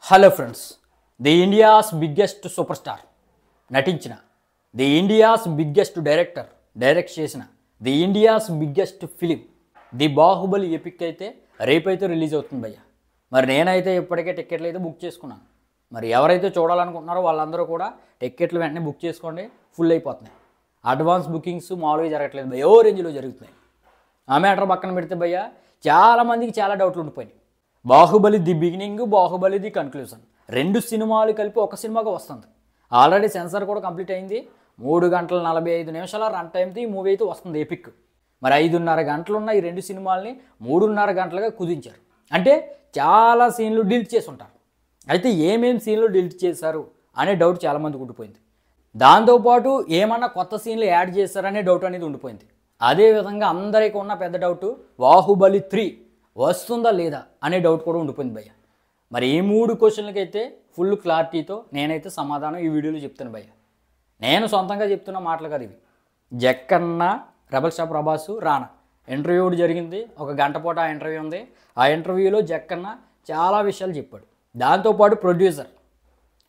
Hello friends, the India's biggest super star నటించిన, the India's biggest direct చేసిన, the India's biggest film the Baahubali epic అయితే రేపైతే release అవుతుంది భయ్య. మరి నేనైతే ఇప్పటికే టికెట్లు అయితే బుక్ చేసుకున్నాను. మరి ఎవరైతే చూడాలనుకుంటున్నారో వాళ్ళందరూ కూడా టికెట్లు వెంటనే బుక్ చేసుకోండి, ఫుల్ అయిపోతున్నాయి. అడ్వాన్స్ బుకింగ్స్ మామూలుగా జరగట్లేదు భయ్య, ఓ రేంజ్లో జరుగుతున్నాయి. ఆ మ్యాటర్ పక్కన పెడితే భయ్య, చాలామందికి చాలా డౌట్లు ఉండిపోయినాయి. Baahubali the beginning, Baahubali the conclusion, రెండు సినిమాలు కలిపి ఒక సినిమాగా వస్తుంది. ఆల్రెడీ సెన్సార్ కూడా కంప్లీట్ అయింది. 3 గంటల 45 నిమిషాల రన్ టైంతో ఈ మూవీ అయితే వస్తుంది ఎపిక్. మరి 5.5 గంటలు ఉన్న ఈ రెండు సినిమాల్ని 3.5 గంటలుగా కుదించారు. అంటే చాలా సీన్లు డిలీట్ చేసి ఉంటారు. అయితే ఏమేమి సీన్లు డిలీట్ చేశారు అనే డౌట్ చాలామందికి ఉండిపోయింది. దాంతోపాటు ఏమన్నా కొత్త సీన్లు యాడ్ చేశారనే డౌట్ అనేది ఉండిపోయింది. అదేవిధంగా అందరికీ ఉన్న పెద్ద డౌట్ బాహుబలి 3 వస్తుందా లేదా అనే డౌట్ కూడా ఉండిపోయింది భయ్య. మరి ఈ 3 క్వశ్చన్లకైతే ఫుల్ క్లారిటీతో నేనైతే సమాధానం ఈ వీడియోలో చెప్తాను భయ్య. నేను సొంతంగా చెప్తున్న మాటలు కాదు ఇవి. జక్కన్న, రెబల్ స్టార్ ప్రభాస్, రానా ఇంటర్వ్యూ ఒకటి జరిగింది. 1 గంట పాటు ఆ ఇంటర్వ్యూ ఉంది. ఆ ఇంటర్వ్యూలో జక్కన్న చాలా విషయాలు చెప్పాడు. దాంతోపాటు ప్రొడ్యూసర్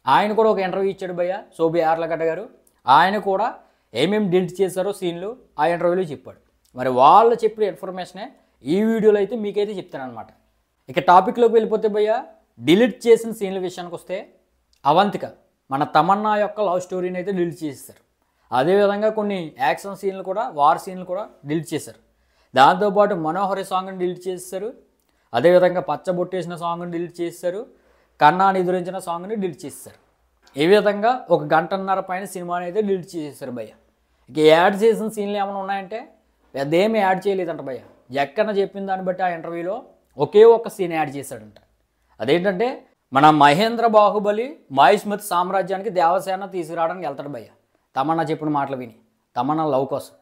ఆయన కూడా ఒక ఇంటర్వ్యూ ఇచ్చాడు భయ్య, సోబి యార్లగడ్డ గారు. ఆయన కూడా ఏమేమి డిలీట్ చేశారో సీన్లు ఆ ఇంటర్వ్యూలో చెప్పాడు. మరి వాళ్ళు చెప్పిన ఇన్ఫర్మేషనే ఈ వీడియోలో అయితే మీకైతే చెప్తాను అనమాట. ఇక టాపిక్లోకి వెళ్ళిపోతే భయ్య, డిలీట్ చేసిన సీన్ల విషయానికి వస్తే అవంతిక మన తమన్నా యొక్క లవ్ స్టోరీని అయితే డిలీట్ చేసేసారు. అదేవిధంగా కొన్ని యాక్షన్ సీన్లు కూడా, వార్ సీన్లు కూడా డిలీట్ చేశారు. దాంతోపాటు మనోహరి సాంగ్ని డిలీట్ చేసేసారు. అదేవిధంగా పచ్చబొట్టేసిన సాంగ్ని డిలీట్ చేసేసారు. కన్నాని ఎదురించిన సాంగ్ని డిలీట్ చేసేసారు. ఈ విధంగా 1 గంటన్నర పైన సినిమాని అయితే డిలీట్ చేసేసారు భయ్య. ఇక యాడ్ చేసిన సీన్లు ఏమైనా ఉన్నాయంటే పెద్ద ఏమి యాడ్ చేయలేదంట భయ్య. జక్కన్న చెప్పిన దాన్ని బట్టి ఆ ఇంటర్వ్యూలో ఒకే ఒక్క సీన్ యాడ్ చేశాడంట. అదేంటంటే మన మహేంద్ర బాహుబలి మహిష్మతి సామ్రాజ్యానికి దేవసేన తీసుకురావడానికి వెళ్తాడు భయ్య. తమన్నా చెప్పిన మాటలు విని, తమన్నా లవ్ కోసం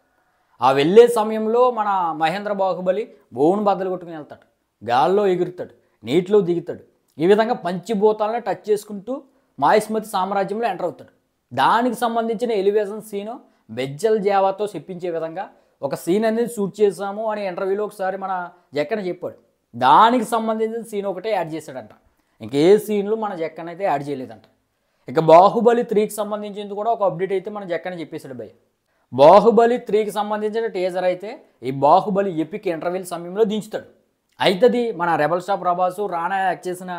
ఆ వెళ్ళే సమయంలో మన మహేంద్ర బాహుబలి భూమిని బద్దలు కొట్టుకుని వెళ్తాడు, గాల్లో ఎగురుతాడు, నీటిలో దిగుతాడు. ఈ విధంగా పంచిభూతాలను టచ్ చేసుకుంటూ మహిష్మతి సామ్రాజ్యంలో ఎంటర్ అవుతాడు. దానికి సంబంధించిన ఎలివేషన్ సీను బెజ్జల్ జావాతో చెప్పించే విధంగా ఒక సీన్ అనేది షూట్ చేసాము అని ఇంటర్వ్యూలో ఒకసారి మన జక్కన్న చెప్పాడు. దానికి సంబంధించిన సీన్ ఒకటే యాడ్ చేశాడంట. ఇంకే సీన్లు మన జక్కన్న అయితే యాడ్ చేయలేదంట. ఇక బాహుబలి 3కి సంబంధించింది కూడా ఒక అప్డేట్ అయితే మన జక్కన్న చెప్పేశాడు భయ్య. బాహుబలి 3కి సంబంధించిన టీజర్ అయితే ఈ బాహుబలి ఎపిక్ ఇంటర్వ్యూల సమయంలో దించుతాడు. అవుతుంది మన రెబల్ స్టార్ ప్రభాస్, రానా యాక్ట్ చేసిన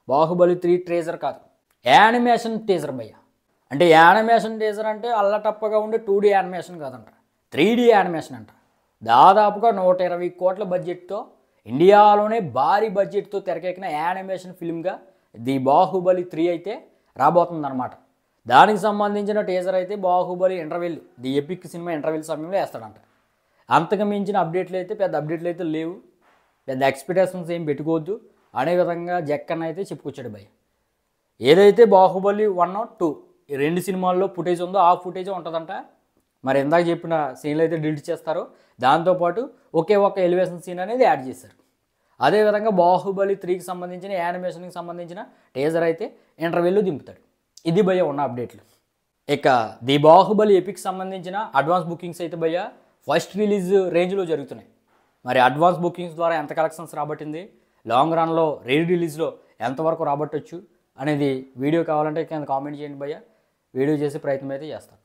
బాహుబలి 3 టీజర్ కాదు, యానిమేషన్ టీజర్ భయ్య. అంటే యానిమేషన్ టీజర్ అంటే అల్లటప్పగా ఉండే 2D యానిమేషన్ కాదంట, 3D యానిమేషన్ అంట. దాదాపుగా 120 కోట్ల బడ్జెట్తో, ఇండియాలోనే భారీ బడ్జెట్తో తెరకెక్కిన యానిమేషన్ ఫిల్మ్గా ది బాహుబలి 3 అయితే రాబోతుందన్నమాట. దానికి సంబంధించిన టీజర్ అయితే Baahubali interval, the epic cinema interval సమయంలో వేస్తాడంట. అంతకు మించిన అప్డేట్లు అయితే పెద్ద అప్డేట్లు అయితే లేవు, పెద్ద ఎక్స్పెక్టేషన్స్ ఏం పెట్టుకోవద్దు అనే విధంగా జక్కన్న అయితే చెప్పుకొచ్చాడు భయ్య. ఏదైతే బాహుబలి 1, 2 ఈ 2 సినిమాల్లో ఫుటేజ్ ఉందో ఆ ఫుటేజే ఉంటుందంట. మరి ఇందాక చెప్పిన సీన్లు అయితే డిలీట్ చేస్తారు. దాంతోపాటు ఒకే ఒక్క ఎలివేషన్ సీన్ అనేది యాడ్ చేశారు. అదేవిధంగా బాహుబలి 3కి సంబంధించిన యానిమేషన్కి సంబంధించిన టీజర్ అయితే ఇంటర్వ్యూలో దింపుతాడు. ఇది భయ్య ఉన్న అప్డేట్లు. ఇక ది బాహుబలి ఎపిక్ సంబంధించిన అడ్వాన్స్ బుకింగ్స్ అయితే భయ్య ఫస్ట్ రిలీజ్ రేంజ్లో జరుగుతున్నాయి. మరి అడ్వాన్స్ బుకింగ్స్ ద్వారా ఎంత కలెక్షన్స్ రాబట్టింది, లాంగ్ రన్లో రీ రిలీజ్లో ఎంతవరకు రాబట్టవచ్చు అనేది వీడియో కావాలంటే కింద కామెంట్ చేయండి భయ్య. వీడియో చేసే ప్రయత్నం అయితే చేస్తాను.